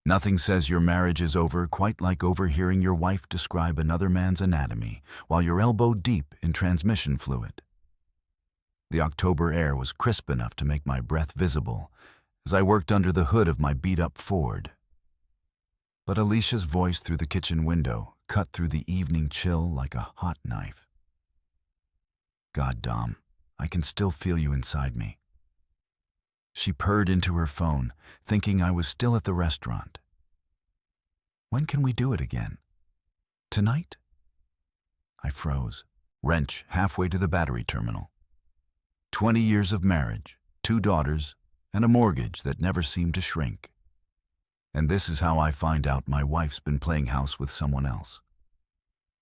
Nothing says your marriage is over quite like overhearing your wife describe another man's anatomy while you're elbow deep in transmission fluid. The October air was crisp enough to make my breath visible as I worked under the hood of my beat-up Ford. But Alicia's voice through the kitchen window cut through the evening chill like a hot knife. God, Dom, I can still feel you inside me. She purred into her phone, thinking I was still at the restaurant. When can we do it again? Tonight? I froze, wrench halfway to the battery terminal. 20 years of marriage, 2 daughters, and a mortgage that never seemed to shrink. And this is how I find out my wife's been playing house with someone else.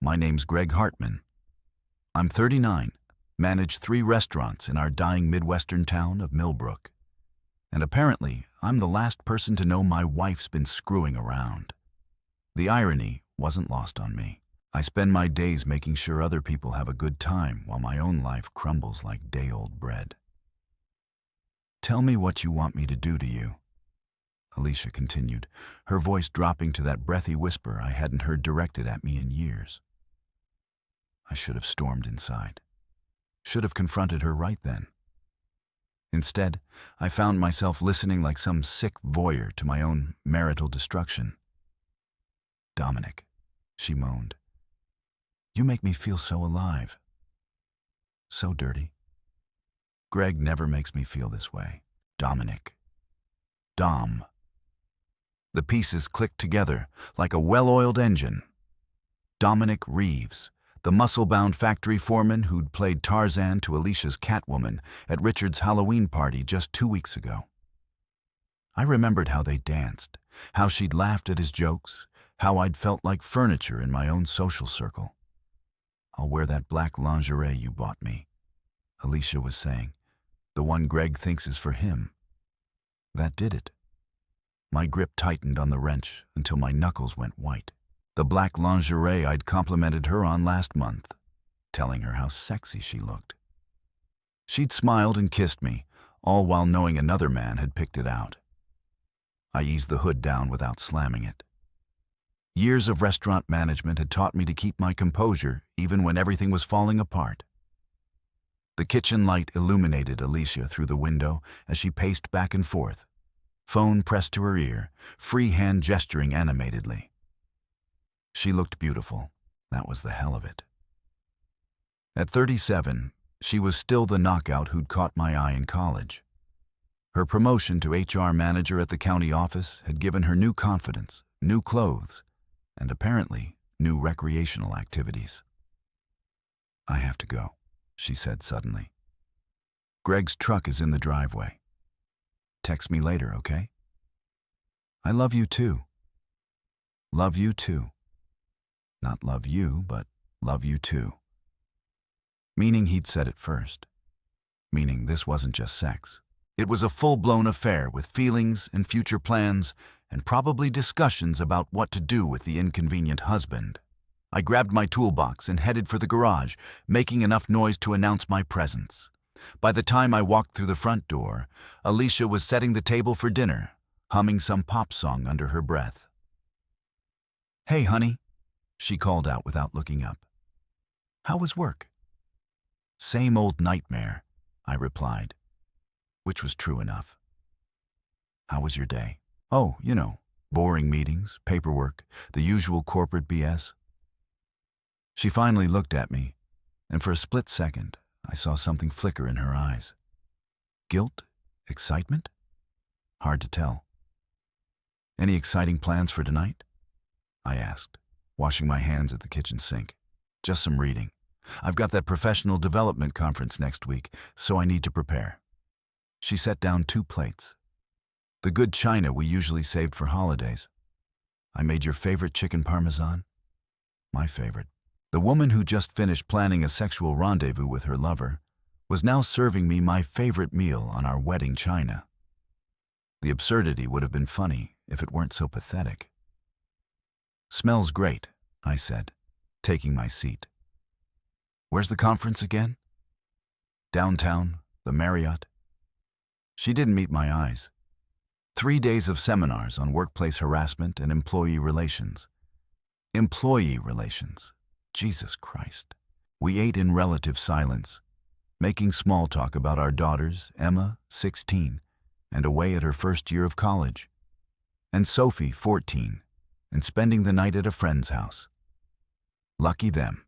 My name's Greg Hartman. I'm 39, manage 3 restaurants in our dying Midwestern town of Millbrook. And apparently, I'm the last person to know my wife's been screwing around. The irony wasn't lost on me. I spend my days making sure other people have a good time while my own life crumbles like day-old bread. Tell me what you want me to do to you, Alicia continued, her voice dropping to that breathy whisper I hadn't heard directed at me in years. I should have stormed inside. Should have confronted her right then. Instead, I found myself listening like some sick voyeur to my own marital destruction. Dominic, she moaned. You make me feel so alive. So dirty. Greg never makes me feel this way. Dominic. Dom. The pieces clicked together like a well-oiled engine. Dominic Reeves, the muscle-bound factory foreman who'd played Tarzan to Alicia's Catwoman at Richard's Halloween party just 2 weeks ago. I remembered how they danced, how she'd laughed at his jokes, how I'd felt like furniture in my own social circle. I'll wear that black lingerie you bought me, Alicia was saying, the one Greg thinks is for him. That did it. My grip tightened on the wrench until my knuckles went white. The black lingerie I'd complimented her on last month, telling her how sexy she looked. She'd smiled and kissed me, all while knowing another man had picked it out. I eased the hood down without slamming it. Years of restaurant management had taught me to keep my composure even when everything was falling apart. The kitchen light illuminated Alicia through the window as she paced back and forth, phone pressed to her ear, free hand gesturing animatedly. She looked beautiful. That was the hell of it. At 37, she was still the knockout who'd caught my eye in college. Her promotion to HR manager at the county office had given her new confidence, new clothes, and apparently new recreational activities. I have to go, she said suddenly. Greg's truck is in the driveway. Text me later, okay? I love you too. Love you too. Not love you, but love you too. Meaning he'd said it first. Meaning this wasn't just sex. It was a full-blown affair with feelings and future plans and probably discussions about what to do with the inconvenient husband. I grabbed my toolbox and headed for the garage, making enough noise to announce my presence. By the time I walked through the front door, Alicia was setting the table for dinner, humming some pop song under her breath. Hey, honey, she called out without looking up. How was work? Same old nightmare, I replied, which was true enough. How was your day? Oh, boring meetings, paperwork, the usual corporate BS. She finally looked at me, and for a split second, I saw something flicker in her eyes. Guilt? Excitement? Hard to tell. Any exciting plans for tonight? I asked, washing my hands at the kitchen sink. Just some reading. I've got that professional development conference next week, so I need to prepare. She set down 2 plates. The good china we usually saved for holidays. I made your favorite chicken parmesan. My favorite. The woman who just finished planning a sexual rendezvous with her lover was now serving me my favorite meal on our wedding china. The absurdity would have been funny if it weren't so pathetic. Smells great, I said, taking my seat. Where's the conference again? Downtown, the Marriott. She didn't meet my eyes. 3 days of seminars on workplace harassment and employee relations. Employee relations. Jesus Christ. We ate in relative silence, making small talk about our daughters, Emma, 16, and away at her first year of college, and Sophie, 14, and spending the night at a friend's house. Lucky them,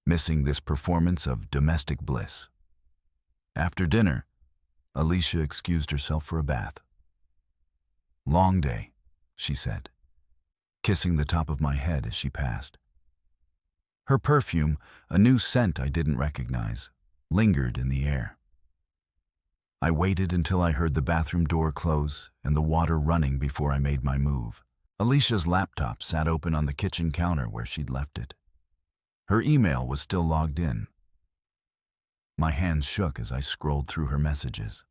missing this performance of domestic bliss. After dinner, Alicia excused herself for a bath. "Long day," she said, kissing the top of my head as she passed. Her perfume, a new scent I didn't recognize, lingered in the air. I waited until I heard the bathroom door close and the water running before I made my move. Alicia's laptop sat open on the kitchen counter where she'd left it. Her email was still logged in. My hands shook as I scrolled through her messages.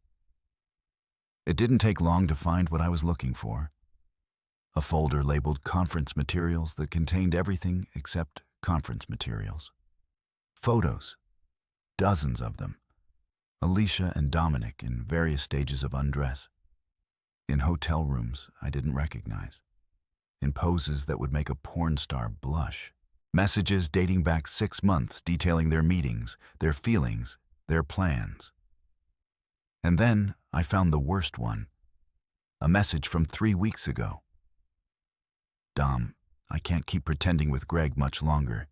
It didn't take long to find what I was looking for. A folder labeled conference materials that contained everything except conference materials. Photos, dozens of them. Alicia and Dominic in various stages of undress. In hotel rooms I didn't recognize. In poses that would make a porn star blush. Messages dating back 6 months detailing their meetings, their feelings, their plans. And then I found the worst one. A message from 3 weeks ago. "Dom, I can't keep pretending with Greg much longer.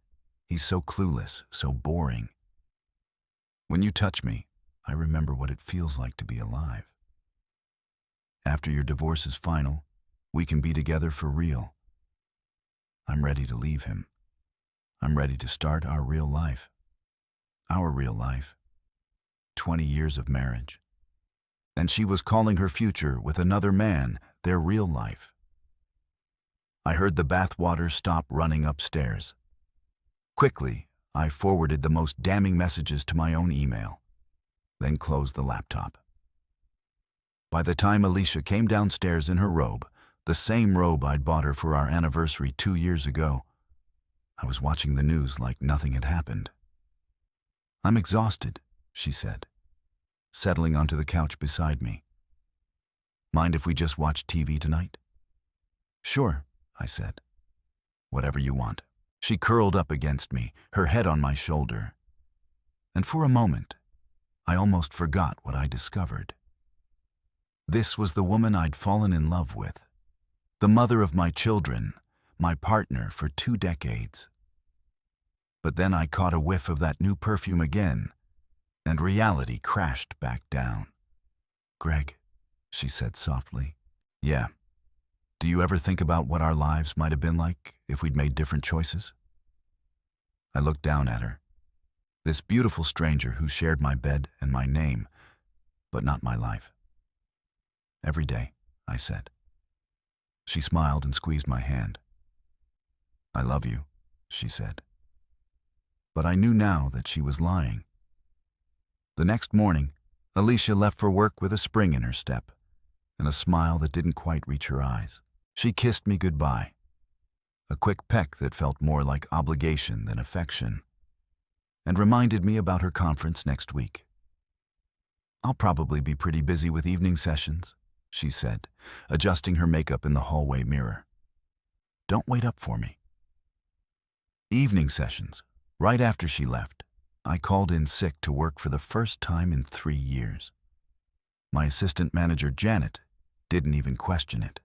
He's so clueless, so boring. When you touch me, I remember what it feels like to be alive. After your divorce is final, we can be together for real. I'm ready to leave him. I'm ready to start our real life. Our real life. 20 years of marriage." And she was calling her future with another man their real life. I heard the bathwater stop running upstairs. Quickly, I forwarded the most damning messages to my own email, then closed the laptop. By the time Alicia came downstairs in her robe, the same robe I'd bought her for our anniversary 2 years ago, I was watching the news like nothing had happened. "I'm exhausted," she said, settling onto the couch beside me. "Mind if we just watch TV tonight?" "Sure," I said. "Whatever you want." She curled up against me, her head on my shoulder. And for a moment, I almost forgot what I discovered. This was the woman I'd fallen in love with. The mother of my children, my partner for 2 decades. But then I caught a whiff of that new perfume again, and reality crashed back down. "Greg," she said softly. "Yeah. Do you ever think about what our lives might have been like if we'd made different choices?" I looked down at her. This beautiful stranger who shared my bed and my name, but not my life. "Every day," I said. She smiled and squeezed my hand. "I love you," she said. But I knew now that she was lying. The next morning, Alicia left for work with a spring in her step and a smile that didn't quite reach her eyes. She kissed me goodbye, a quick peck that felt more like obligation than affection, and reminded me about her conference next week. "I'll probably be pretty busy with evening sessions," she said, adjusting her makeup in the hallway mirror. "Don't wait up for me." Evening sessions. Right after she left, I called in sick to work for the first time in 3 years. My assistant manager, Janet, didn't even question it.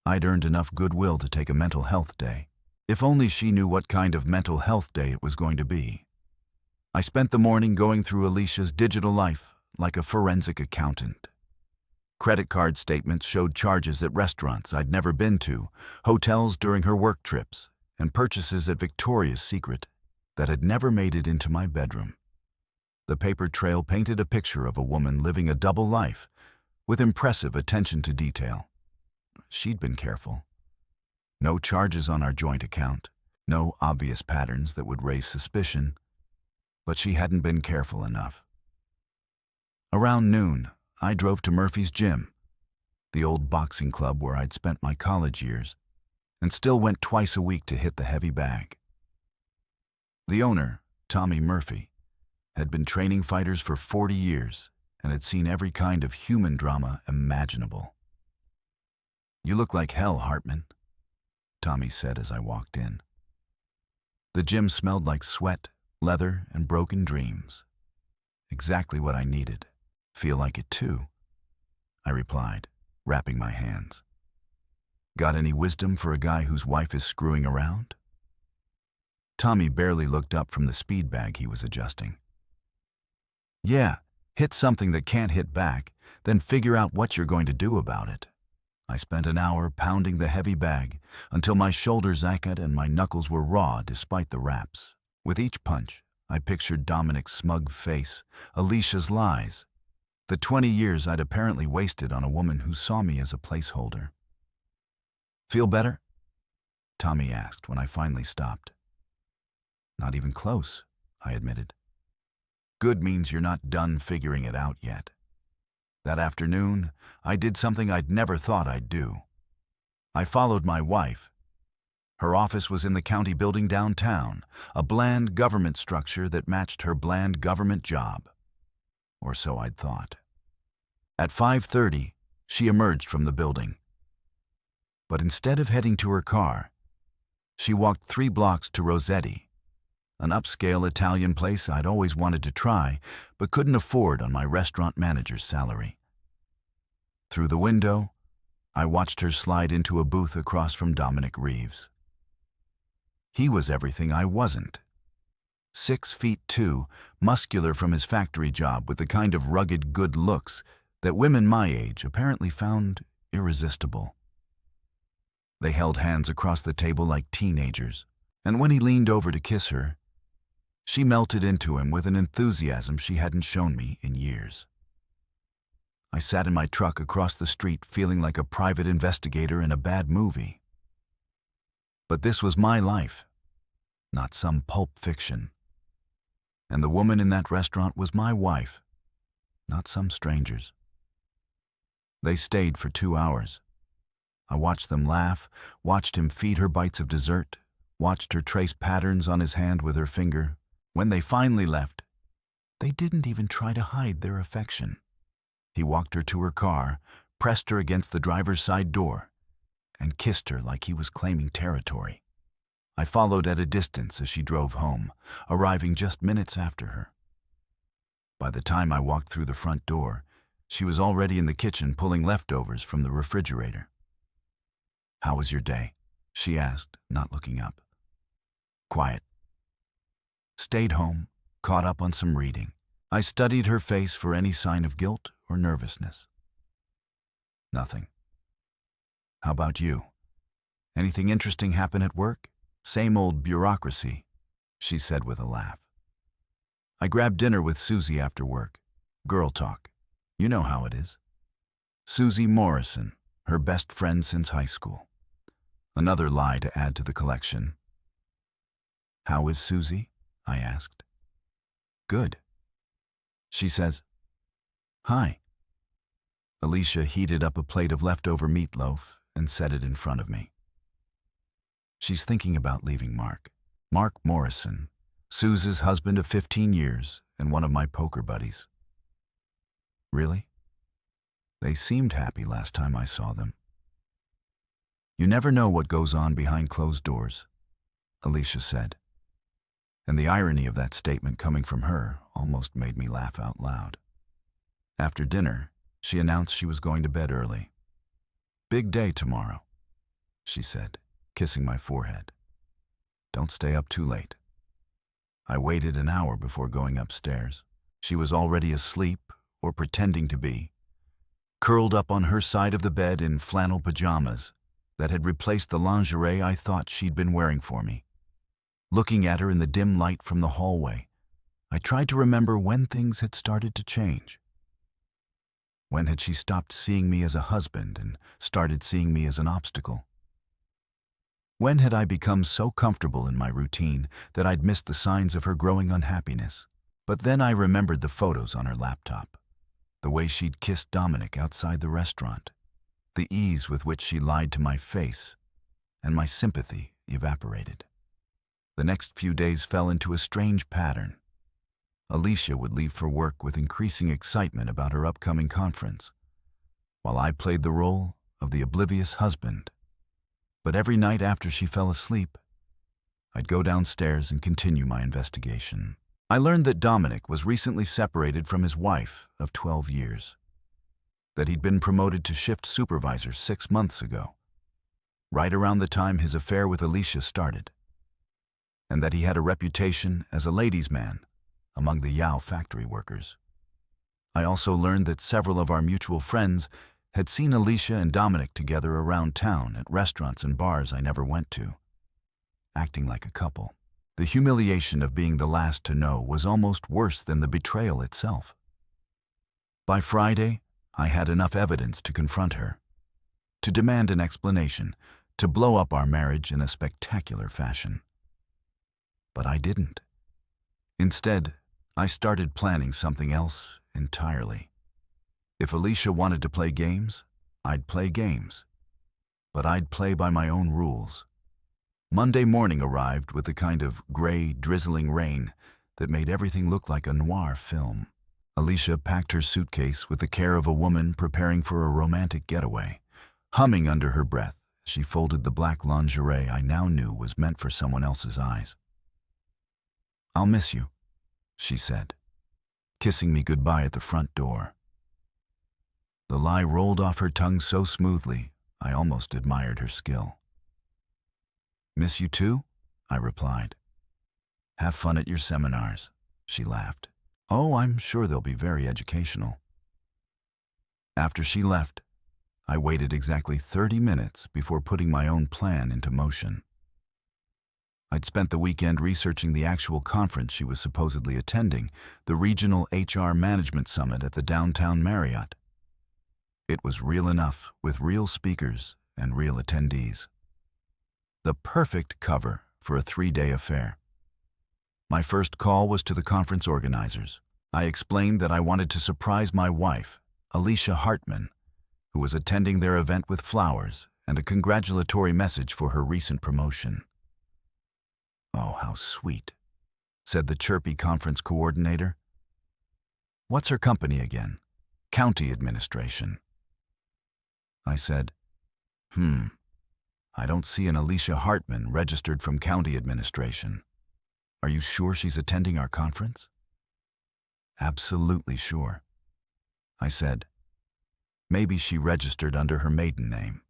I'd earned enough goodwill to take a mental health day. If only she knew what kind of mental health day it was going to be. I spent the morning going through Alicia's digital life like a forensic accountant. Credit card statements showed charges at restaurants I'd never been to, hotels during her work trips, and purchases at Victoria's Secret that had never made it into my bedroom. The paper trail painted a picture of a woman living a double life with impressive attention to detail. She'd been careful. No charges on our joint account, no obvious patterns that would raise suspicion, but she hadn't been careful enough. Around noon, I drove to Murphy's Gym, the old boxing club where I'd spent my college years, and still went twice a week to hit the heavy bag. The owner, Tommy Murphy, had been training fighters for 40 years and had seen every kind of human drama imaginable. "You look like hell, Hartman," Tommy said as I walked in. The gym smelled like sweat, leather, and broken dreams. Exactly what I needed. "Feel like it too," I replied, wrapping my hands. "Got any wisdom for a guy whose wife is screwing around?" Tommy barely looked up from the speed bag he was adjusting. "Yeah, hit something that can't hit back, then figure out what you're going to do about it." I spent an hour pounding the heavy bag until my shoulders ached and my knuckles were raw despite the wraps. With each punch, I pictured Dominic's smug face, Alicia's lies, the 20 years I'd apparently wasted on a woman who saw me as a placeholder. "Feel better?" Tommy asked when I finally stopped. "Not even close," I admitted. "Good means you're not done figuring it out yet." That afternoon, I did something I'd never thought I'd do. I followed my wife. Her office was in the county building downtown, a bland government structure that matched her bland government job. Or so I'd thought. At 5:30, she emerged from the building. But instead of heading to her car, she walked 3 blocks to Rossetti, an upscale Italian place I'd always wanted to try but couldn't afford on my restaurant manager's salary. Through the window, I watched her slide into a booth across from Dominic Reeves. He was everything I wasn't. 6'2", muscular from his factory job with the kind of rugged good looks that women my age apparently found irresistible. They held hands across the table like teenagers, and when he leaned over to kiss her, she melted into him with an enthusiasm she hadn't shown me in years. I sat in my truck across the street feeling like a private investigator in a bad movie. But this was my life, not some pulp fiction. And the woman in that restaurant was my wife, not some stranger's. They stayed for 2 hours. I watched them laugh, watched him feed her bites of dessert, watched her trace patterns on his hand with her finger. When they finally left, they didn't even try to hide their affection. He walked her to her car, pressed her against the driver's side door, and kissed her like he was claiming territory. I followed at a distance as she drove home, arriving just minutes after her. By the time I walked through the front door, she was already in the kitchen pulling leftovers from the refrigerator. "How was your day?" she asked, not looking up. "Quiet." Stayed home, caught up on some reading. I studied her face for any sign of guilt or nervousness. Nothing. "How about you? Anything interesting happen at work?" "Same old bureaucracy," she said with a laugh. I grabbed dinner with Susie after work. Girl talk. You know how it is. Susie Morrison, her best friend since high school. Another lie to add to the collection. "How is Susie?" I asked. "Good." She says, "Hi." Alicia heated up a plate of leftover meatloaf and set it in front of me. She's thinking about leaving Mark. Mark Morrison, Suze's husband of 15 years and one of my poker buddies. Really? They seemed happy last time I saw them. You never know what goes on behind closed doors, Alicia said. And the irony of that statement coming from her almost made me laugh out loud. After dinner, she announced she was going to bed early. "Big day tomorrow," she said, kissing my forehead. "Don't stay up too late." I waited an hour before going upstairs. She was already asleep, or pretending to be, curled up on her side of the bed in flannel pajamas that had replaced the lingerie I thought she'd been wearing for me. Looking at her in the dim light from the hallway, I tried to remember when things had started to change. When had she stopped seeing me as a husband and started seeing me as an obstacle? When had I become so comfortable in my routine that I'd missed the signs of her growing unhappiness? But then I remembered the photos on her laptop, the way she'd kissed Dominic outside the restaurant, the ease with which she lied to my face, and my sympathy evaporated. The next few days fell into a strange pattern. Alicia would leave for work with increasing excitement about her upcoming conference, while I played the role of the oblivious husband. But every night after she fell asleep, I'd go downstairs and continue my investigation. I learned that Dominic was recently separated from his wife of 12 years, that he'd been promoted to shift supervisor 6 months ago, right around the time his affair with Alicia started, and that he had a reputation as a ladies' man among the Yao factory workers. I also learned that several of our mutual friends had seen Alicia and Dominic together around town at restaurants and bars I never went to, acting like a couple. The humiliation of being the last to know was almost worse than the betrayal itself. By Friday, I had enough evidence to confront her, to demand an explanation, to blow up our marriage in a spectacular fashion. But I didn't. Instead, I started planning something else entirely. If Alicia wanted to play games, I'd play games. But I'd play by my own rules. Monday morning arrived with the kind of gray, drizzling rain that made everything look like a noir film. Alicia packed her suitcase with the care of a woman preparing for a romantic getaway, humming under her breath as she folded the black lingerie I now knew was meant for someone else's eyes. "I'll miss you," she said, kissing me goodbye at the front door. The lie rolled off her tongue so smoothly, I almost admired her skill. "Miss you too?" I replied. "Have fun at your seminars," she laughed. "Oh, I'm sure they'll be very educational." After she left, I waited exactly 30 minutes before putting my own plan into motion. I'd spent the weekend researching the actual conference she was supposedly attending, the Regional HR Management Summit at the downtown Marriott. It was real enough, with real speakers and real attendees. The perfect cover for a 3-day affair. My first call was to the conference organizers. I explained that I wanted to surprise my wife, Alicia Hartman, who was attending their event with flowers and a congratulatory message for her recent promotion. "Oh, how sweet," said the chirpy conference coordinator. "What's her company again?" "County Administration." I said, I don't see an Alicia Hartman registered from County Administration. Are you sure she's attending our conference?" "Absolutely sure," I said. "Maybe she registered under her maiden name."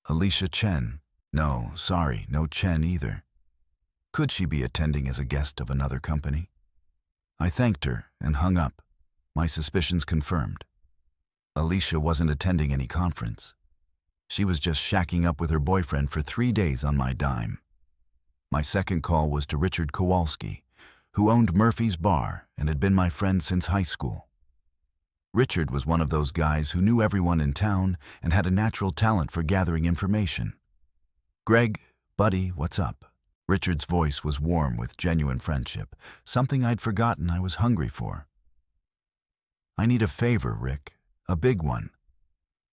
"Alicia Chen. No, sorry, no Chen either. Could she be attending as a guest of another company?" I thanked her and hung up, my suspicions confirmed. Alicia wasn't attending any conference. She was just shacking up with her boyfriend for 3 days on my dime. My second call was to Richard Kowalski, who owned Murphy's Bar and had been my friend since high school. Richard was one of those guys who knew everyone in town and had a natural talent for gathering information. "Greg, buddy, what's up?" Richard's voice was warm with genuine friendship, something I'd forgotten I was hungry for. "I need a favor, Rick, a big one."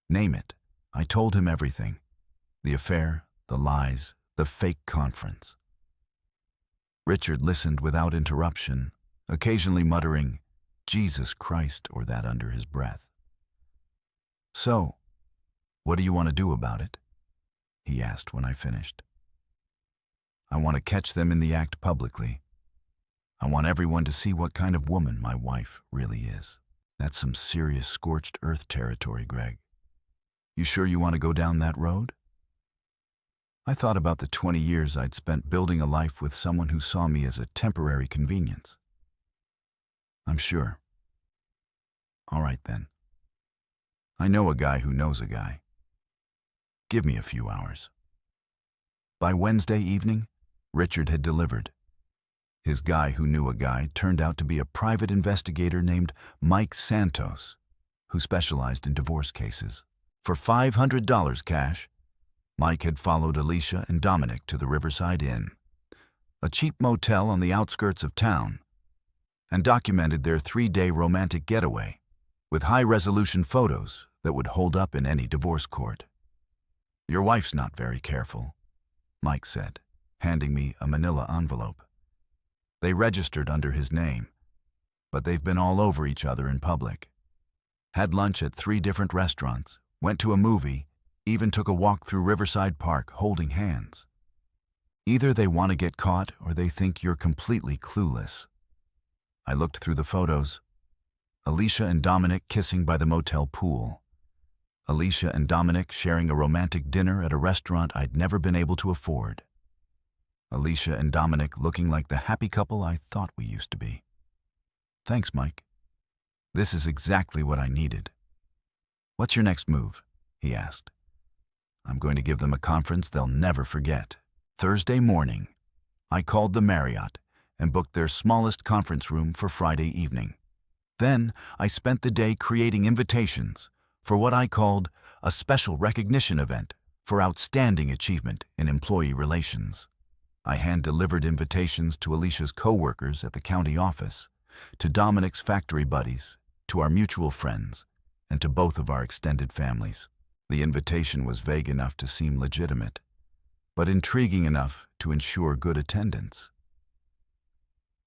"Name it." I told him everything. The affair, the lies, the fake conference. Richard listened without interruption, occasionally muttering, "Jesus Christ," or that under his breath. "So, what do you want to do about it?" he asked when I finished. "I want to catch them in the act publicly. I want everyone to see what kind of woman my wife really is." That's some serious scorched earth territory, Greg. You sure you want to go down that road? I thought about the 20 years I'd spent building a life with someone who saw me as a temporary convenience. I'm sure. All right then. I know a guy who knows a guy. Give me a few hours. By Wednesday evening, Richard had delivered. His guy who knew a guy turned out to be a private investigator named Mike Santos, who specialized in divorce cases. For $500 cash, Mike had followed Alicia and Dominic to the Riverside Inn, a cheap motel on the outskirts of town, and documented their 3-day romantic getaway with high-resolution photos that would hold up in any divorce court. Your wife's not very careful, Mike said, handing me a manila envelope. They registered under his name, but they've been all over each other in public. Had lunch at 3 different restaurants, went to a movie, even took a walk through Riverside Park holding hands. Either they want to get caught or they think you're completely clueless. I looked through the photos. Alicia and Dominic kissing by the motel pool. Alicia and Dominic sharing a romantic dinner at a restaurant I'd never been able to afford. Alicia and Dominic looking like the happy couple I thought we used to be. Thanks, Mike. This is exactly what I needed. What's your next move? He asked. I'm going to give them a conference they'll never forget. Thursday morning, I called the Marriott and booked their smallest conference room for Friday evening. Then I spent the day creating invitations for what I called a special recognition event for outstanding achievement in employee relations. I hand-delivered invitations to Alicia's co-workers at the county office, to Dominic's factory buddies, to our mutual friends, and to both of our extended families. The invitation was vague enough to seem legitimate, but intriguing enough to ensure good attendance.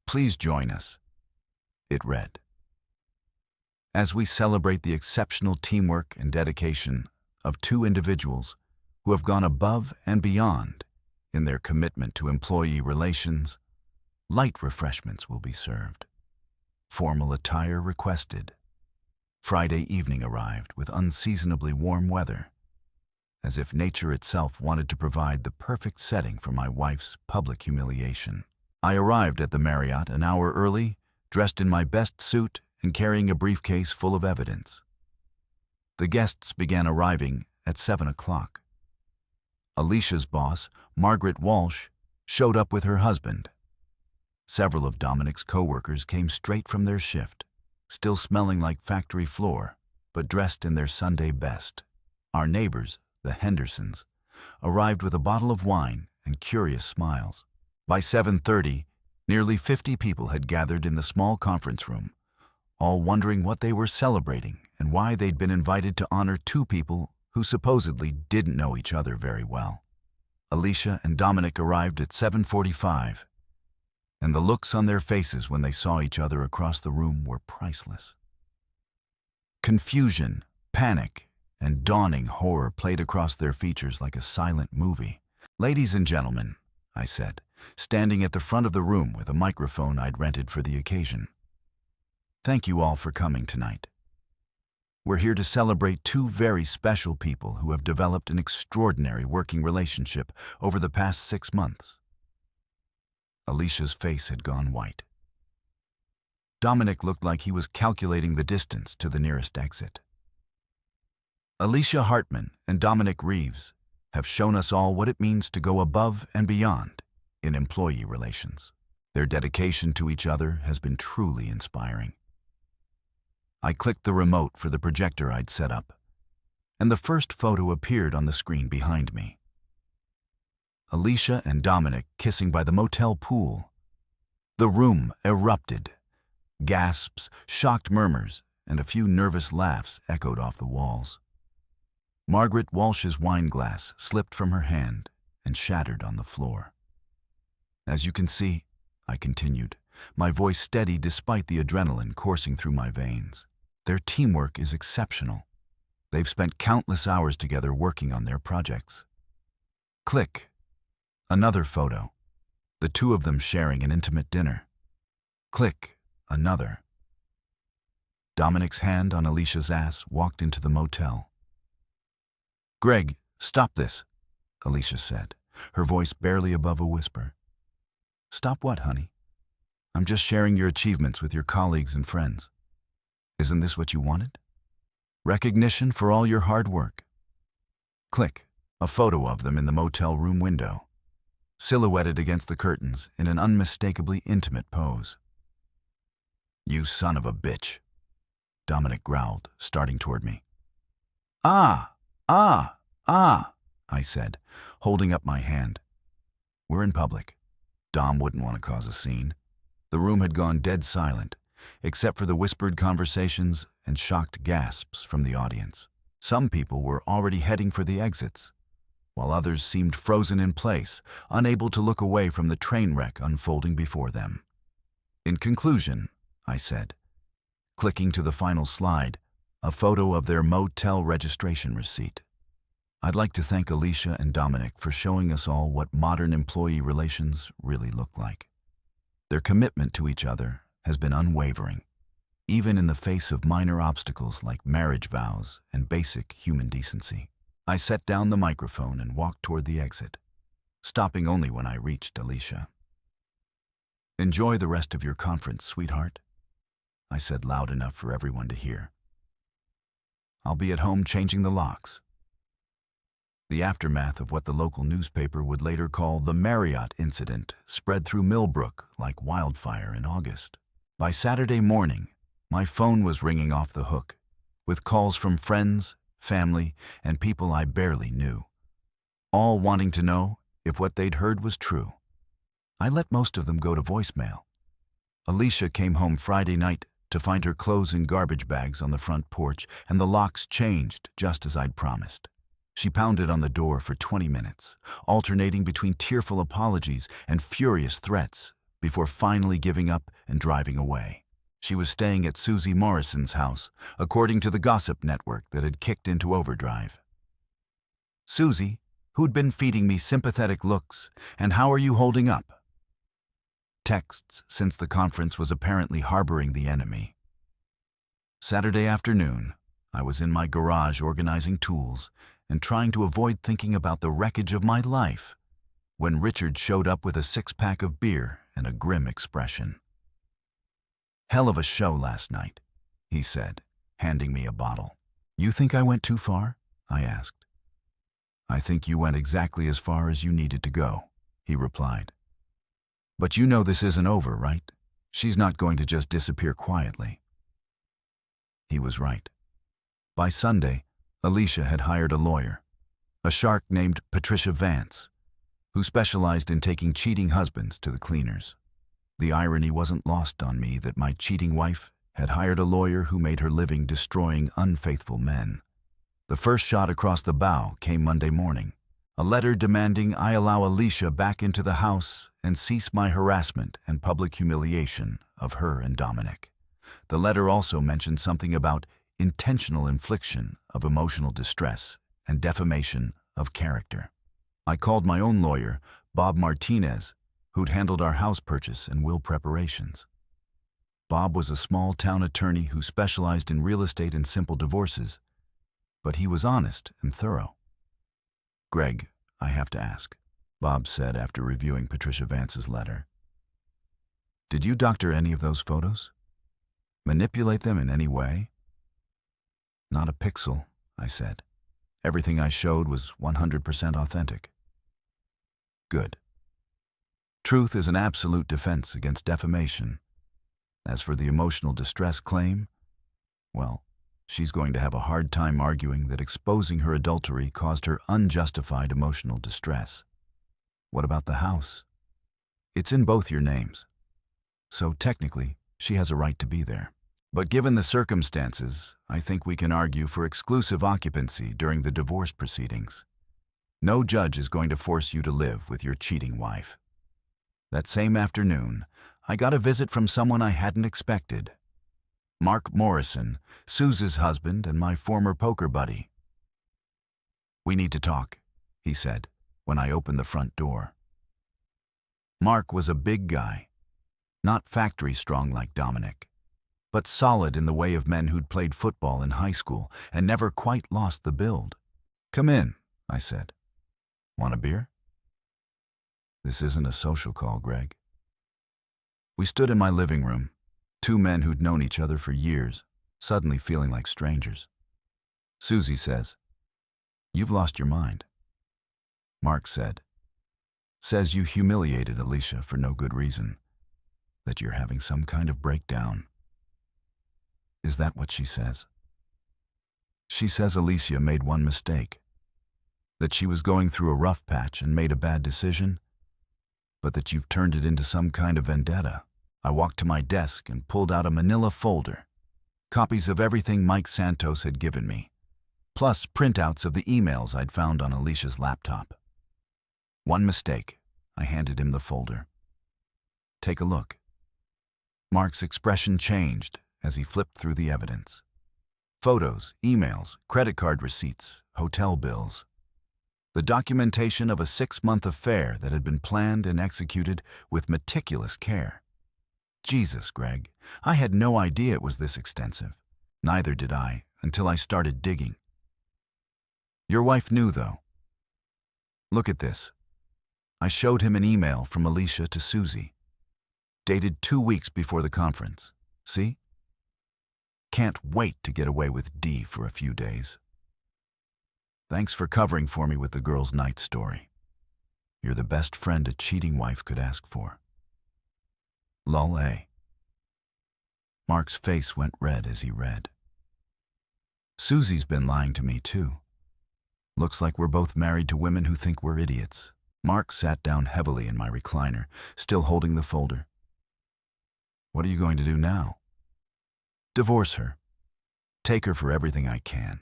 Please join us, it read, as we celebrate the exceptional teamwork and dedication of two individuals who have gone above and beyond in their commitment to employee relations. Light refreshments will be served. Formal attire requested. Friday evening arrived with unseasonably warm weather, as if nature itself wanted to provide the perfect setting for my wife's public humiliation. I arrived at the Marriott an hour early, dressed in my best suit and carrying a briefcase full of evidence. The guests began arriving at 7 o'clock. Alicia's boss, Margaret Walsh, showed up with her husband. Several of Dominic's co-workers came straight from their shift, still smelling like factory floor, but dressed in their Sunday best. Our neighbors, the Hendersons, arrived with a bottle of wine and curious smiles. By 7:30, nearly 50 people had gathered in the small conference room, all wondering what they were celebrating and why they'd been invited to honor two people who supposedly didn't know each other very well. Alicia and Dominic arrived at 7:45, and the looks on their faces when they saw each other across the room were priceless. Confusion, panic, and dawning horror played across their features like a silent movie. "Ladies and gentlemen," I said, standing at the front of the room with a microphone I'd rented for the occasion. "Thank you all for coming tonight. We're here to celebrate two very special people who have developed an extraordinary working relationship over the past 6 months." Alicia's face had gone white. Dominic looked like he was calculating the distance to the nearest exit. Alicia Hartman and Dominic Reeves have shown us all what it means to go above and beyond in employee relations. Their dedication to each other has been truly inspiring. I clicked the remote for the projector I'd set up, and the first photo appeared on the screen behind me. Alicia and Dominic kissing by the motel pool. The room erupted. Gasps, shocked murmurs, and a few nervous laughs echoed off the walls. Margaret Walsh's wine glass slipped from her hand and shattered on the floor. "As you can see," I continued, my voice steady despite the adrenaline coursing through my veins, "their teamwork is exceptional. They've spent countless hours together working on their projects." Click. Another photo. The two of them sharing an intimate dinner. Click. Another. Dominic's hand on Alicia's ass walked into the motel. "Greg, stop this," Alicia said, her voice barely above a whisper. "Stop what, honey? I'm just sharing your achievements with your colleagues and friends. Isn't this what you wanted? Recognition for all your hard work." Click. A photo of them in the motel room window, silhouetted against the curtains in an unmistakably intimate pose. "You son of a bitch," Dominic growled, starting toward me. Ah, I said, holding up my hand. "We're in public. Dom wouldn't want to cause a scene." The room had gone dead silent, except for the whispered conversations and shocked gasps from the audience. Some people were already heading for the exits, while others seemed frozen in place, unable to look away from the train wreck unfolding before them. "In conclusion," I said, clicking to the final slide, a photo of their motel registration receipt. I'd like to thank Alicia and Dominic for showing us all what modern employee relations really look like. Their commitment to each other has been unwavering, even in the face of minor obstacles like marriage vows and basic human decency. I set down the microphone and walked toward the exit, stopping only when I reached Alicia. "Enjoy the rest of your conference, sweetheart," I said loud enough for everyone to hear. "I'll be at home changing the locks." The aftermath of what the local newspaper would later call the Marriott incident spread through Millbrook like wildfire in August. By Saturday morning, my phone was ringing off the hook, with calls from friends, family, and people I barely knew, all wanting to know if what they'd heard was true. I let most of them go to voicemail. Alicia came home Friday night to find her clothes in garbage bags on the front porch and the locks changed just as I'd promised. She pounded on the door for 20 minutes, alternating between tearful apologies and furious threats before finally giving up and driving away. She was staying at Susie Morrison's house, according to the gossip network that had kicked into overdrive. Susie, who'd been feeding me sympathetic looks, and "How are you holding up?" texts since the conference was apparently harboring the enemy. Saturday afternoon, I was in my garage organizing tools and trying to avoid thinking about the wreckage of my life when Richard showed up with a six-pack of beer and a grim expression. "Hell of a show last night," he said, handing me a bottle. "You think I went too far?" I asked. "I think you went exactly as far as you needed to go," he replied. "But you know this isn't over, right? She's not going to just disappear quietly." He was right. By Sunday, Alicia had hired a lawyer, a shark named Patricia Vance, who specialized in taking cheating husbands to the cleaners. The irony wasn't lost on me that my cheating wife had hired a lawyer who made her living destroying unfaithful men. The first shot across the bow came Monday morning, a letter demanding I allow Alicia back into the house and cease my harassment and public humiliation of her and Dominic. The letter also mentioned something about intentional infliction of emotional distress and defamation of character. I called my own lawyer, Bob Martinez, who'd handled our house purchase and will preparations. Bob was a small-town attorney who specialized in real estate and simple divorces, but he was honest and thorough. "Greg, I have to ask," Bob said after reviewing Patricia Vance's letter. "Did you doctor any of those photos? Manipulate them in any way?" "Not a pixel," I said. "Everything I showed was 100% authentic." "Good. Truth is an absolute defense against defamation. As for the emotional distress claim, well, she's going to have a hard time arguing that exposing her adultery caused her unjustified emotional distress. What about the house? It's in both your names, so technically she has a right to be there. But given the circumstances, I think we can argue for exclusive occupancy during the divorce proceedings. No judge is going to force you to live with your cheating wife." That same afternoon, I got a visit from someone I hadn't expected. Mark Morrison, Suze's husband and my former poker buddy. "We need to talk," he said when I opened the front door. Mark was a big guy, not factory strong like Dominic, but solid in the way of men who'd played football in high school and never quite lost the build. "Come in," I said. "Want a beer?" "This isn't a social call, Greg." We stood in my living room, two men who'd known each other for years, suddenly feeling like strangers. Susie says, "You've lost your mind." Mark said, "Says you humiliated Alicia for no good reason, that you're having some kind of breakdown." "Is that what she says?" "She says Alicia made one mistake, that she was going through a rough patch and made a bad decision, but that you've turned it into some kind of vendetta." I walked to my desk and pulled out a manila folder, copies of everything Mike Santos had given me, plus printouts of the emails I'd found on Alicia's laptop. "One mistake," I handed him the folder. "Take a look." Mark's expression changed as he flipped through the evidence. Photos, emails, credit card receipts, hotel bills. The documentation of a 6-month affair that had been planned and executed with meticulous care. Jesus, Greg, I had no idea it was this extensive. Neither did I, until I started digging. Your wife knew, though. Look at this. I showed him an email from Alicia to Susie, dated 2 weeks before the conference. See? Can't wait to get away with D for a few days. Thanks for covering for me with the girl's night story. You're the best friend a cheating wife could ask for. Lol, eh? Mark's face went red as he read. Susie's been lying to me, too. Looks like we're both married to women who think we're idiots. Mark sat down heavily in my recliner, still holding the folder. What are you going to do now? Divorce her. Take her for everything I can.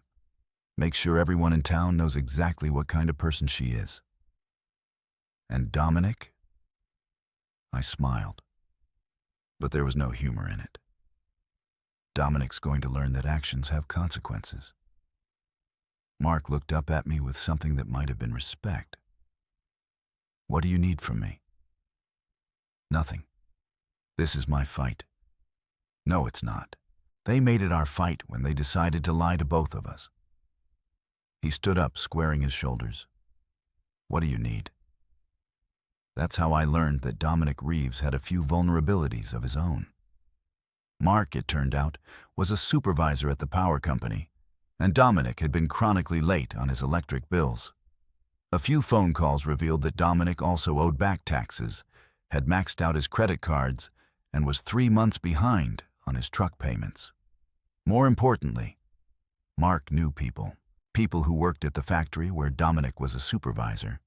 Make sure everyone in town knows exactly what kind of person she is. And Dominic? I smiled, but there was no humor in it. Dominic's going to learn that actions have consequences. Mark looked up at me with something that might have been respect. What do you need from me? Nothing. This is my fight. No, it's not. They made it our fight when they decided to lie to both of us. He stood up, squaring his shoulders. What do you need? That's how I learned that Dominic Reeves had a few vulnerabilities of his own. Mark, it turned out, was a supervisor at the power company, and Dominic had been chronically late on his electric bills. A few phone calls revealed that Dominic also owed back taxes, had maxed out his credit cards, and was 3 months behind on his truck payments. More importantly, Mark knew people who worked at the factory where Dominic was a supervisor.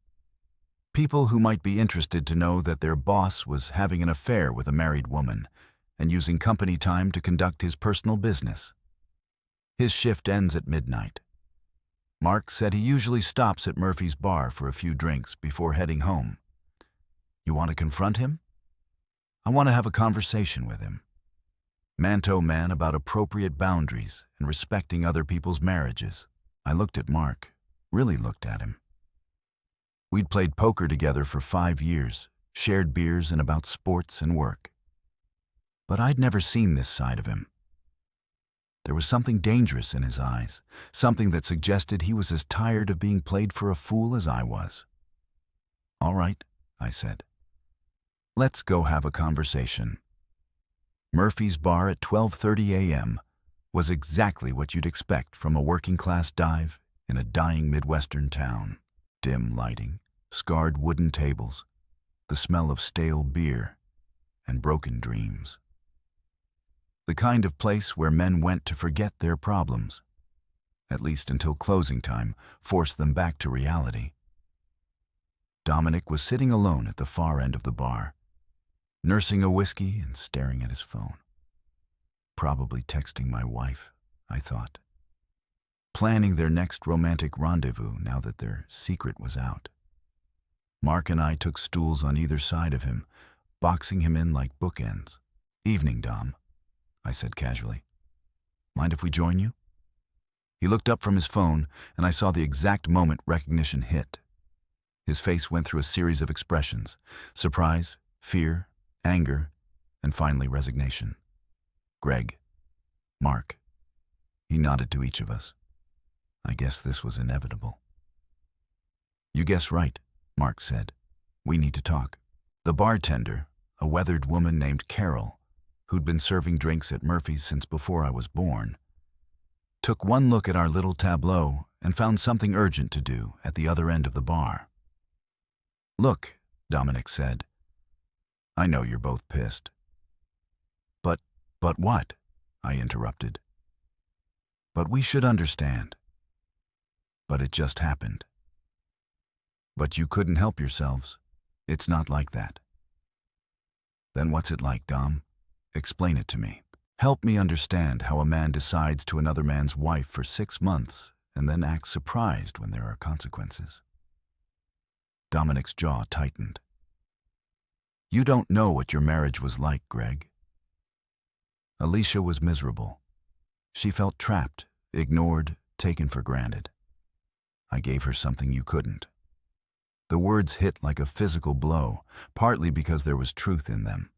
People who might be interested to know that their boss was having an affair with a married woman and using company time to conduct his personal business. His shift ends at midnight. Mark said he usually stops at Murphy's bar for a few drinks before heading home. You want to confront him? I want to have a conversation with him. Man to man about appropriate boundaries and respecting other people's marriages. I looked at Mark, really looked at him. We'd played poker together for 5 years, shared beers and about sports and work. But I'd never seen this side of him. There was something dangerous in his eyes, something that suggested he was as tired of being played for a fool as I was. All right, I said. Let's go have a conversation. Murphy's bar at 12:30 a.m. was exactly what you'd expect from a working-class dive in a dying Midwestern town. Dim lighting, scarred wooden tables, the smell of stale beer, and broken dreams. The kind of place where men went to forget their problems, at least until closing time forced them back to reality. Dominic was sitting alone at the far end of the bar, nursing a whiskey and staring at his phone. Probably texting my wife, I thought. Planning their next romantic rendezvous now that their secret was out. Mark and I took stools on either side of him, boxing him in like bookends. Evening, Dom, I said casually. Mind if we join you? He looked up from his phone, and I saw the exact moment recognition hit. His face went through a series of expressions: surprise, fear, anger, and finally resignation. Greg. Mark. He nodded to each of us. I guess this was inevitable. You guess right, Mark said. We need to talk. The bartender, a weathered woman named Carol, who'd been serving drinks at Murphy's since before I was born, took one look at our little tableau and found something urgent to do at the other end of the bar. Look, Dominic said. I know you're both pissed. But what? I interrupted. But we should understand. But it just happened. But you couldn't help yourselves. It's not like that. Then what's it like, Dom? Explain it to me. Help me understand how a man decides to another man's wife for 6 months and then acts surprised when there are consequences. Dominic's jaw tightened. You don't know what your marriage was like, Greg. Alicia was miserable. She felt trapped, ignored, taken for granted. I gave her something you couldn't. The words hit like a physical blow, partly because there was truth in them.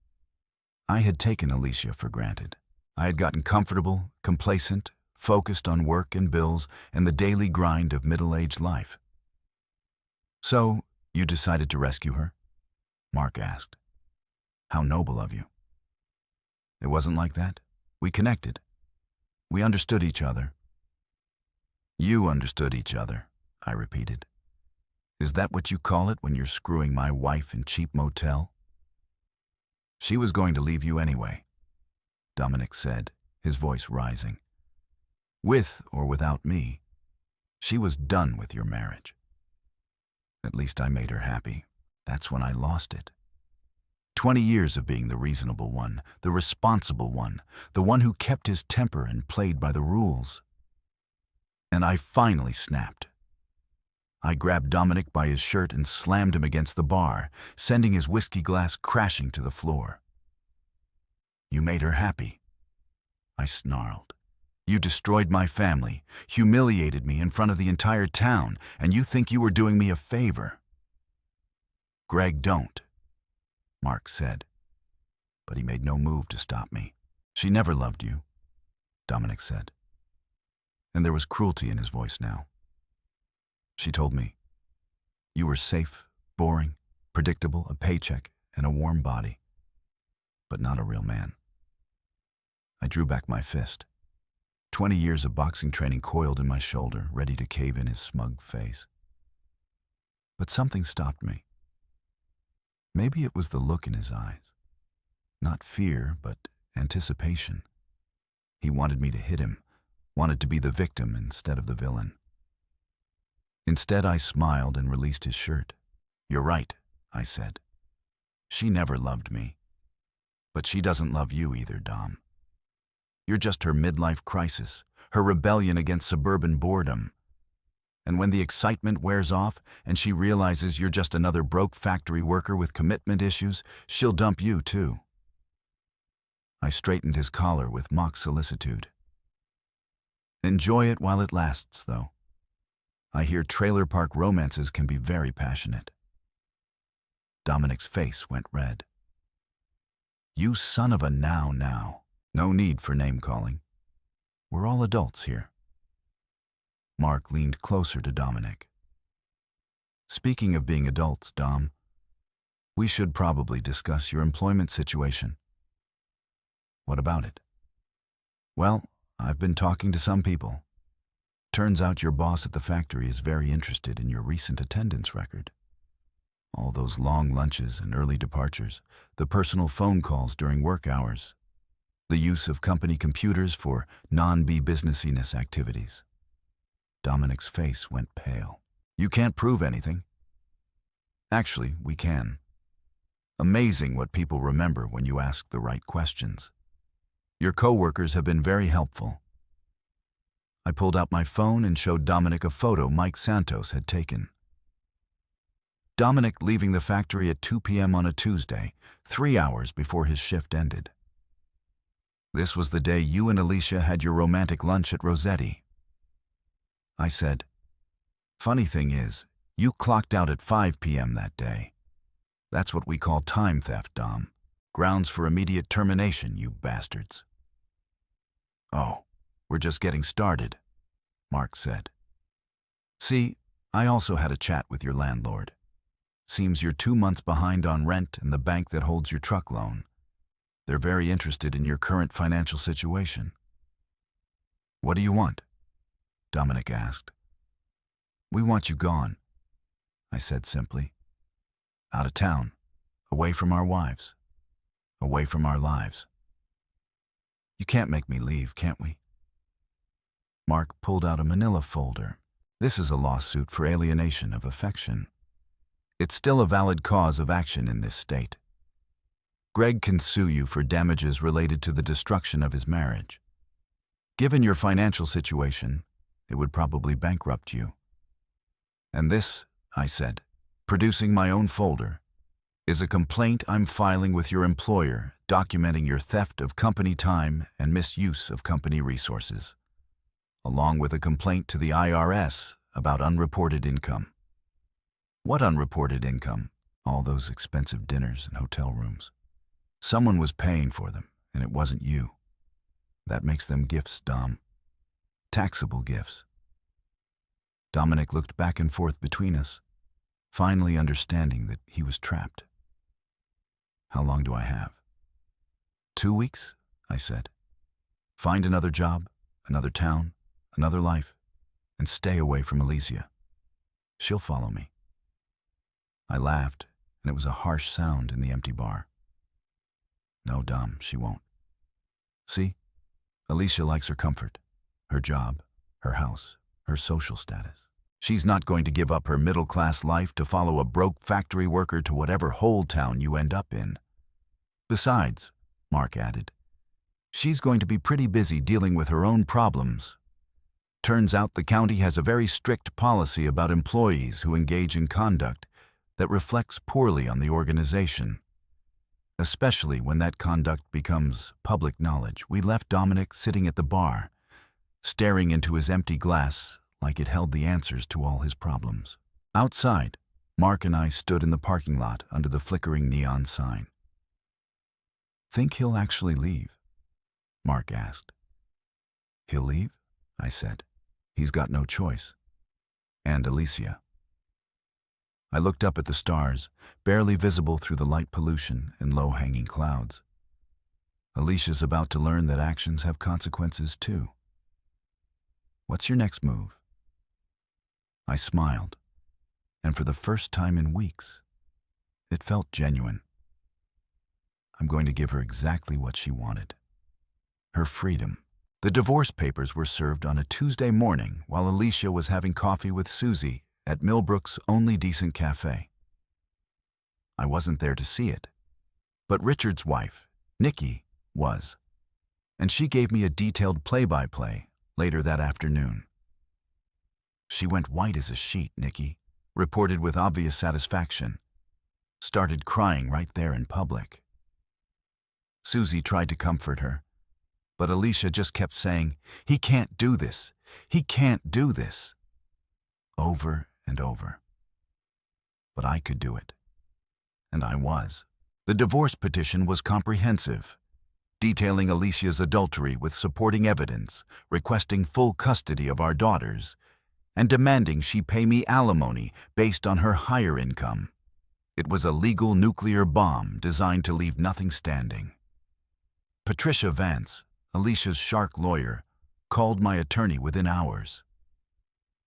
I had taken Alicia for granted. I had gotten comfortable, complacent, focused on work and bills and the daily grind of middle-aged life. "So, you decided to rescue her?" Mark asked. "How noble of you." "It wasn't like that. We connected. We understood each other." "You understood each other," I repeated. "Is that what you call it when you're screwing my wife in cheap motel?" "She was going to leave you anyway," Dominic said, his voice rising. "With or without me, she was done with your marriage. At least I made her happy. That's when I lost it. 20 years of being the reasonable one, the responsible one, the one who kept his temper and played by the rules. And I finally snapped. I grabbed Dominic by his shirt and slammed him against the bar, sending his whiskey glass crashing to the floor. "You made her happy," I snarled. "You destroyed my family, humiliated me in front of the entire town, and you think you were doing me a favor." "Greg, don't," Mark said, but he made no move to stop me. "She never loved you," Dominic said, and there was cruelty in his voice now. "She told me you were safe, boring, predictable, a paycheck, and a warm body, but not a real man." I drew back my fist. 20 years of boxing training coiled in my shoulder, ready to cave in his smug face. But something stopped me. Maybe it was the look in his eyes. Not fear, but anticipation. He wanted me to hit him, wanted to be the victim instead of the villain. Instead, I smiled and released his shirt. "You're right," I said. "She never loved me. But she doesn't love you either, Dom. You're just her midlife crisis, her rebellion against suburban boredom. And when the excitement wears off and she realizes you're just another broke factory worker with commitment issues, she'll dump you too." I straightened his collar with mock solicitude. "Enjoy it while it lasts, though. I hear trailer park romances can be very passionate." Dominic's face went red. "You son of a now. No need for name-calling. We're all adults here." Mark leaned closer to Dominic. "Speaking of being adults, Dom, we should probably discuss your employment situation." "What about it?" "Well, I've been talking to some people. Turns out your boss at the factory is very interested in your recent attendance record. All those long lunches and early departures, the personal phone calls during work hours, the use of company computers for non-businessiness activities." Dominic's face went pale. "You can't prove anything." "Actually, we can. Amazing what people remember when you ask the right questions. Your coworkers have been very helpful." I pulled out my phone and showed Dominic a photo Mike Santos had taken. Dominic leaving the factory at 2 p.m. on a Tuesday, 3 hours before his shift ended. "This was the day you and Alicia had your romantic lunch at Rossetti." I said, "Funny thing is, you clocked out at 5 p.m. that day. That's what we call time theft, Dom. Grounds for immediate termination, you bastards." "Oh, we're just getting started," Mark said. "See, I also had a chat with your landlord. Seems you're 2 months behind on rent and the bank that holds your truck loan. They're very interested in your current financial situation." "What do you want?" Dominic asked. "We want you gone," I said simply. "Out of town, away from our wives, away from our lives. You can't make me leave, can't we?" Mark pulled out a manila folder. "This is a lawsuit for alienation of affection. It's still a valid cause of action in this state. Greg can sue you for damages related to the destruction of his marriage. Given your financial situation, it would probably bankrupt you. And this," I said, producing my own folder, "is a complaint I'm filing with your employer documenting your theft of company time and misuse of company resources. along with a complaint to the IRS about unreported income. What unreported income? All those expensive dinners and hotel rooms. Someone was paying for them, and it wasn't you. That makes them gifts, Dom. Taxable gifts. Dominic looked back and forth between us, finally understanding that he was trapped. How long do I have? 2 weeks, I said. Find another job, another town, another life, and stay away from Alicia. She'll follow me. I laughed, and it was a harsh sound in the empty bar. No, Dom, she won't. See? Alicia likes her comfort, her job, her house, her social status. She's not going to give up her middle-class life to follow a broke factory worker to whatever hole town you end up in. Besides, Mark added, she's going to be pretty busy dealing with her own problems. Turns out the county has a very strict policy about employees who engage in conduct that reflects poorly on the organization. Especially when that conduct becomes public knowledge. We left Dominic sitting at the bar, staring into his empty glass like it held the answers to all his problems. Outside, Mark and I stood in the parking lot under the flickering neon sign. Think he'll actually leave? Mark asked. He'll leave? I said. He's got no choice. And Alicia. I looked up at the stars, barely visible through the light pollution and low-hanging clouds. Alicia's about to learn that actions have consequences too. What's your next move? I smiled, and for the first time in weeks, it felt genuine. I'm going to give her exactly what she wanted. Her freedom. The divorce papers were served on a Tuesday morning while Alicia was having coffee with Susie at Millbrook's only decent cafe. I wasn't there to see it, but Richard's wife, Nikki, was, and she gave me a detailed play-by-play later that afternoon. She went white as a sheet, Nikki, reported with obvious satisfaction. Started crying right there in public. Susie tried to comfort her, but Alicia just kept saying, "He can't do this. He can't do this." Over and over. But I could do it. And I was. The divorce petition was comprehensive, detailing Alicia's adultery with supporting evidence, requesting full custody of our daughters, and demanding she pay me alimony based on her higher income. It was a legal nuclear bomb designed to leave nothing standing. Patricia Vance, Alicia's shark lawyer, called my attorney within hours.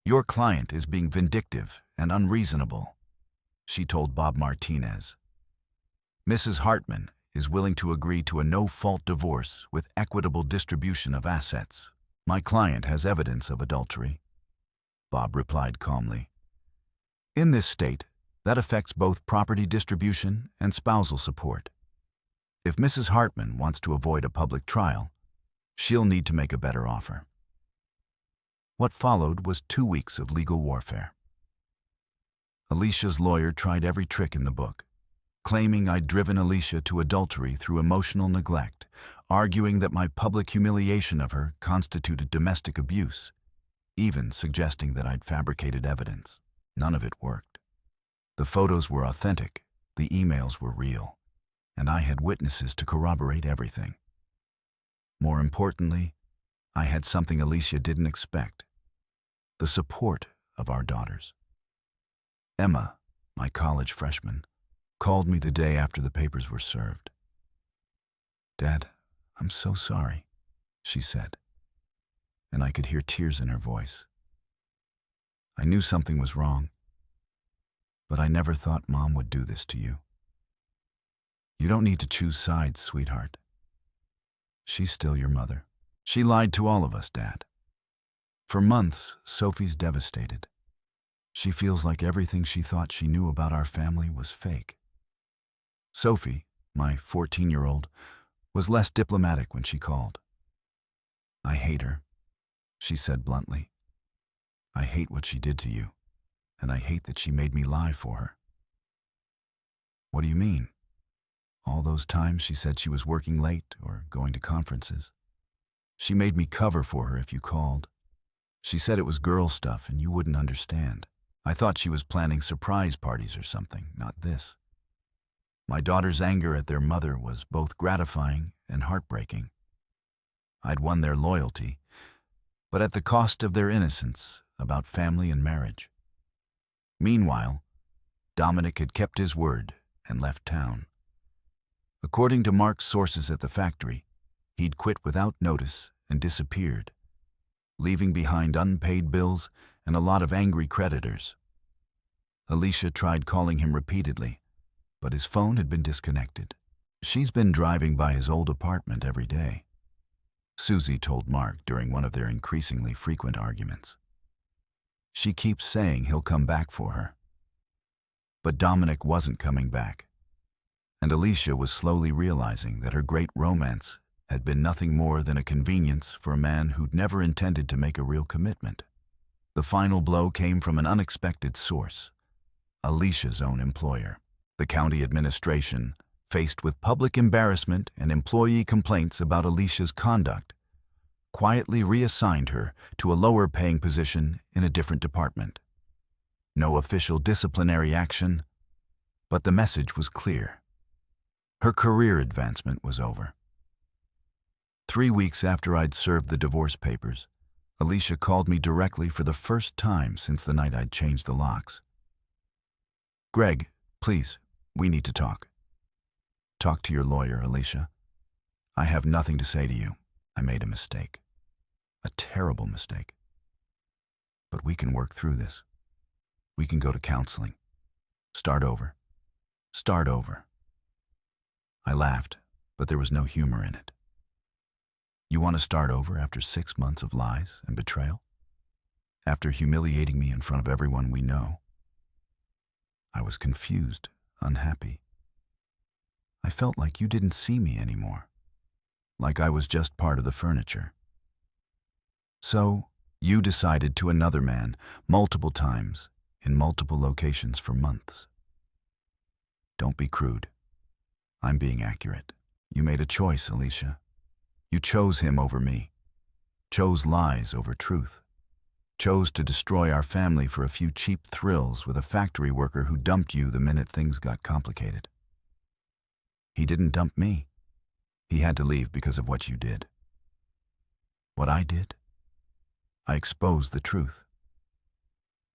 Your client is being vindictive and unreasonable, she told Bob Martinez. Mrs. Hartman is willing to agree to a no-fault divorce with equitable distribution of assets. My client has evidence of adultery, Bob replied calmly. In this state, that affects both property distribution and spousal support. If Mrs. Hartman wants to avoid a public trial, she'll need to make a better offer. What followed was 2 weeks of legal warfare. Alicia's lawyer tried every trick in the book, claiming I'd driven Alicia to adultery through emotional neglect, arguing that my public humiliation of her constituted domestic abuse, even suggesting that I'd fabricated evidence. None of it worked. The photos were authentic, the emails were real, and I had witnesses to corroborate everything. More importantly, I had something Alicia didn't expect: the support of our daughters. Emma, my college freshman, called me the day after the papers were served. "Dad, I'm so sorry," she said, and I could hear tears in her voice. I knew something was wrong, but I never thought Mom would do this to you. You don't need to choose sides, sweetheart. She's still your mother. She lied to all of us, Dad. For months, Sophie's devastated. She feels like everything she thought she knew about our family was fake. Sophie, my 14-year-old, was less diplomatic when she called. "I hate her," she said bluntly. "I hate what she did to you, and I hate that she made me lie for her." "What do you mean?" "All those times she said she was working late or going to conferences. She made me cover for her if you called. She said it was girl stuff and you wouldn't understand. I thought she was planning surprise parties or something, not this. My daughter's anger at their mother was both gratifying and heartbreaking. I'd won their loyalty, but at the cost of their innocence about family and marriage. Meanwhile, Dominic had kept his word and left town. According to Mark's sources at the factory, he'd quit without notice and disappeared, leaving behind unpaid bills and a lot of angry creditors. Alicia tried calling him repeatedly, but his phone had been disconnected. She's been driving by his old apartment every day, Susie told Mark during one of their increasingly frequent arguments. She keeps saying he'll come back for her. But Dominic wasn't coming back, and Alicia was slowly realizing that her great romance had been nothing more than a convenience for a man who'd never intended to make a real commitment. The final blow came from an unexpected source, Alicia's own employer. The county administration, faced with public embarrassment and employee complaints about Alicia's conduct, quietly reassigned her to a lower-paying position in a different department. No official disciplinary action, but the message was clear. Her career advancement was over. 3 weeks after I'd served the divorce papers, Alicia called me directly for the first time since the night I'd changed the locks. "Greg, please, we need to talk." "Talk to your lawyer, Alicia. I have nothing to say to you. I made a mistake. A terrible mistake. But we can work through this. We can go to counseling. Start over. Start over." I laughed, but there was no humor in it. "You want to start over after 6 months of lies and betrayal? After humiliating me in front of everyone we know?" I was confused, unhappy. I felt like you didn't see me anymore, like I was just part of the furniture. "So, you decided to another man multiple times in multiple locations for months. Don't be crude. I'm being accurate. You made a choice, Alicia. You chose him over me, chose lies over truth, chose to destroy our family for a few cheap thrills with a factory worker who dumped you the minute things got complicated. He didn't dump me. He had to leave because of what you did. What I did? I exposed the truth.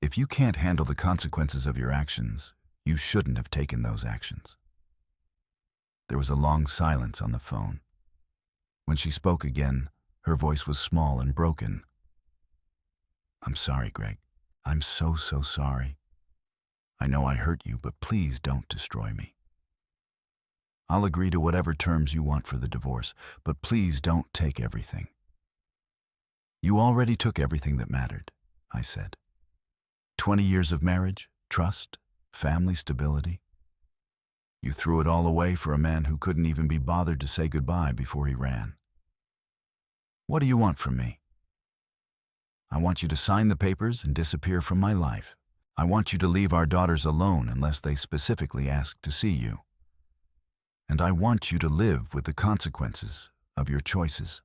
If you can't handle the consequences of your actions, you shouldn't have taken those actions." There was a long silence on the phone. When she spoke again, her voice was small and broken. "I'm sorry, Greg. I'm so sorry. I know I hurt you, but please don't destroy me. I'll agree to whatever terms you want for the divorce, but please don't take everything." "You already took everything that mattered," I said. 20 years of marriage, trust, family stability. You threw it all away for a man who couldn't even be bothered to say goodbye before he ran. What do you want from me? I want you to sign the papers and disappear from my life. I want you to leave our daughters alone unless they specifically ask to see you. And I want you to live with the consequences of your choices.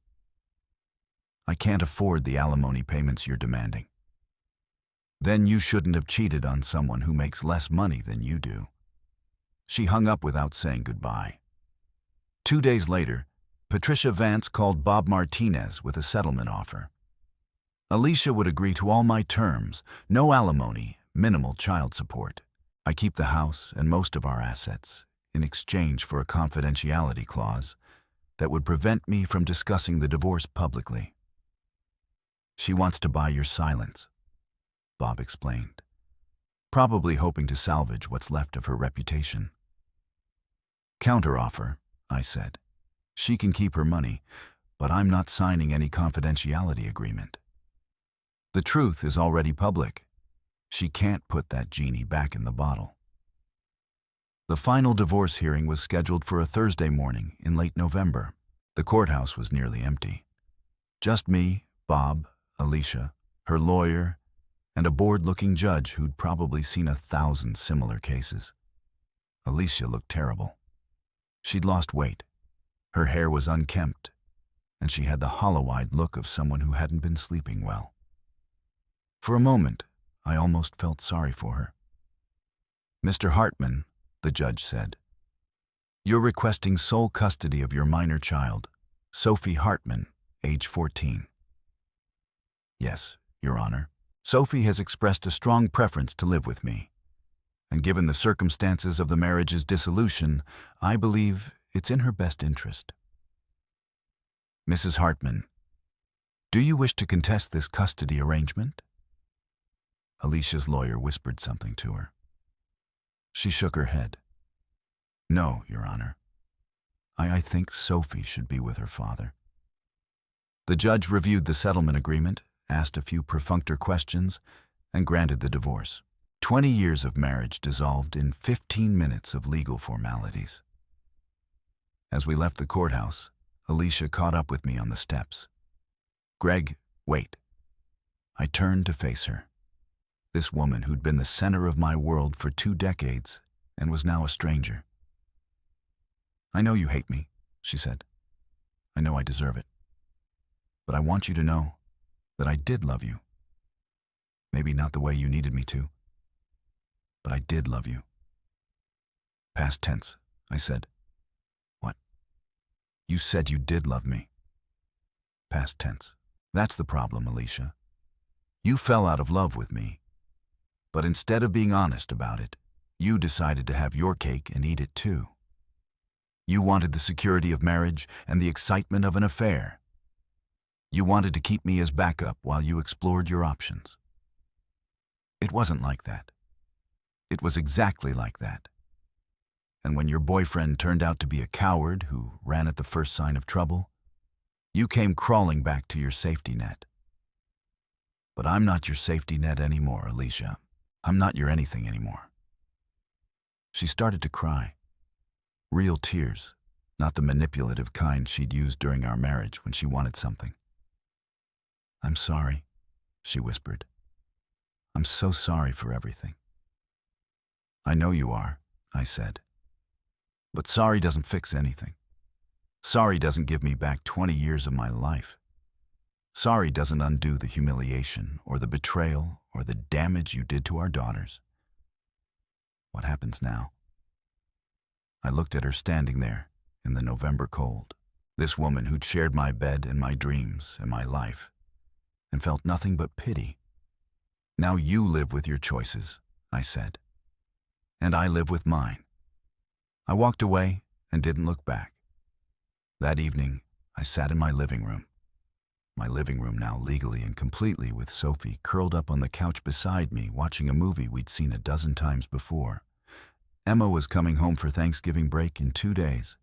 I can't afford the alimony payments you're demanding. Then you shouldn't have cheated on someone who makes less money than you do. She hung up without saying goodbye. 2 days later, Patricia Vance called Bob Martinez with a settlement offer. Alicia would agree to all my terms, no alimony, minimal child support. I keep the house and most of our assets in exchange for a confidentiality clause that would prevent me from discussing the divorce publicly. She wants to buy your silence, Bob explained, probably hoping to salvage what's left of her reputation. Counteroffer, I said. She can keep her money, but I'm not signing any confidentiality agreement. The truth is already public. She can't put that genie back in the bottle. The final divorce hearing was scheduled for a Thursday morning in late November. The courthouse was nearly empty. Just me, Bob, Alicia, her lawyer, and a bored-looking judge who'd probably seen 1,000 similar cases. Alicia looked terrible. She'd lost weight. Her hair was unkempt, and she had the hollow-eyed look of someone who hadn't been sleeping well. For a moment, I almost felt sorry for her. "Mr. Hartman," the judge said, "you're requesting sole custody of your minor child, Sophie Hartman, age 14. "Yes, Your Honor. Sophie has expressed a strong preference to live with me, and given the circumstances of the marriage's dissolution, I believe it's in her best interest." "Mrs. Hartman, do you wish to contest this custody arrangement?" Alicia's lawyer whispered something to her. She shook her head. "No, Your Honor. I think Sophie should be with her father." The judge reviewed the settlement agreement, asked a few perfunctory questions, and granted the divorce. 20 years of marriage dissolved in 15 minutes of legal formalities. As we left the courthouse, Alicia caught up with me on the steps. "Greg, wait." I turned to face her. This woman who'd been the center of my world for 2 decades and was now a stranger. "I know you hate me," she said. "I know I deserve it. But I want you to know that I did love you. Maybe not the way you needed me to, but I did love you." "Past tense," I said. "What?" "You said you did love me." "Past tense." "That's the problem, Alicia. You fell out of love with me. But instead of being honest about it, you decided to have your cake and eat it too. You wanted the security of marriage and the excitement of an affair. You wanted to keep me as backup while you explored your options. It wasn't like that. It was exactly like that. And when your boyfriend turned out to be a coward who ran at the first sign of trouble, you came crawling back to your safety net. But I'm not your safety net anymore, Alicia. I'm not your anything anymore." She started to cry. Real tears, not the manipulative kind she'd used during our marriage when she wanted something. "I'm sorry," she whispered. "I'm so sorry for everything." "I know you are," I said. "But sorry doesn't fix anything. Sorry doesn't give me back 20 years of my life. Sorry doesn't undo the humiliation or the betrayal or the damage you did to our daughters. What happens now?" I looked at her standing there in the November cold, this woman who'd shared my bed and my dreams and my life, and felt nothing but pity. "Now you live with your choices," I said. "And I live with mine." I walked away and didn't look back. That evening, I sat in my living room now legally and completely, with Sophie curled up on the couch beside me watching a movie we'd seen a dozen times before. Emma was coming home for Thanksgiving break in 2 days,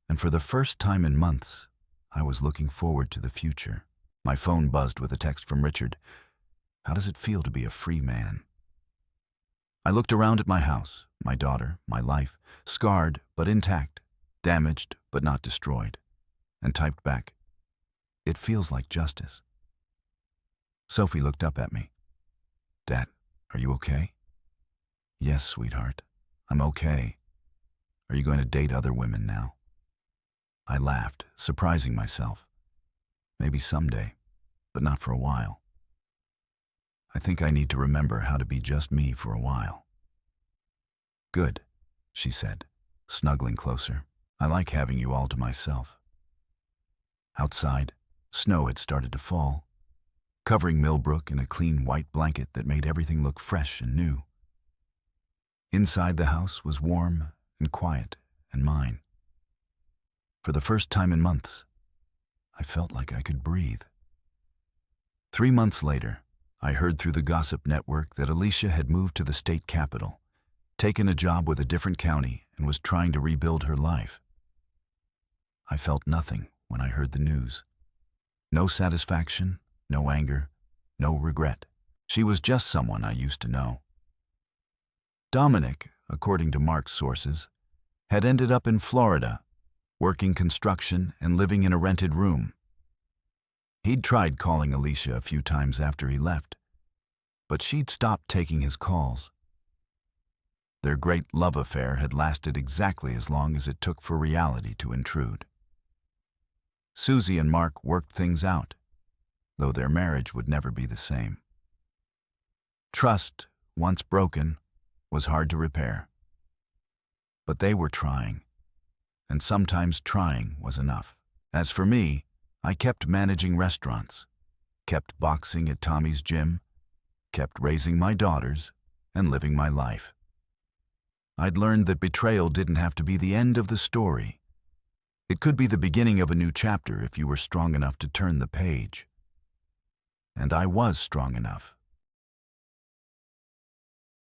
and for the first time in months, I was looking forward to the future. My phone buzzed with a text from Richard. How does it feel to be a free man? I looked around at my house, my daughter, my life, scarred but intact, damaged but not destroyed, and typed back, "It feels like justice." Sophie looked up at me. "Dad, are you okay?" "Yes, sweetheart, I'm okay. Are you going to date other women now?" I laughed, surprising myself. Maybe someday, but not for a while. I think I need to remember how to be just me for a while. "Good," she said, snuggling closer. "I like having you all to myself." Outside, snow had started to fall, covering Millbrook in a clean white blanket that made everything look fresh and new. Inside the house was warm and quiet and mine. For the first time in months, I felt like I could breathe. 3 months later, I heard through the gossip network that Alicia had moved to the state capital, taken a job with a different county, and was trying to rebuild her life. I felt nothing when I heard the news. No satisfaction, no anger, no regret. She was just someone I used to know. Dominic, according to Mark's sources, had ended up in Florida, working construction and living in a rented room. He'd tried calling Alicia a few times after he left, but she'd stopped taking his calls. Their great love affair had lasted exactly as long as it took for reality to intrude. Susie and Mark worked things out, though their marriage would never be the same. Trust, once broken, was hard to repair. But they were trying, and sometimes trying was enough. As for me, I kept managing restaurants, kept boxing at Tommy's gym, kept raising my daughters, and living my life. I'd learned that betrayal didn't have to be the end of the story. It could be the beginning of a new chapter if you were strong enough to turn the page. And I was strong enough.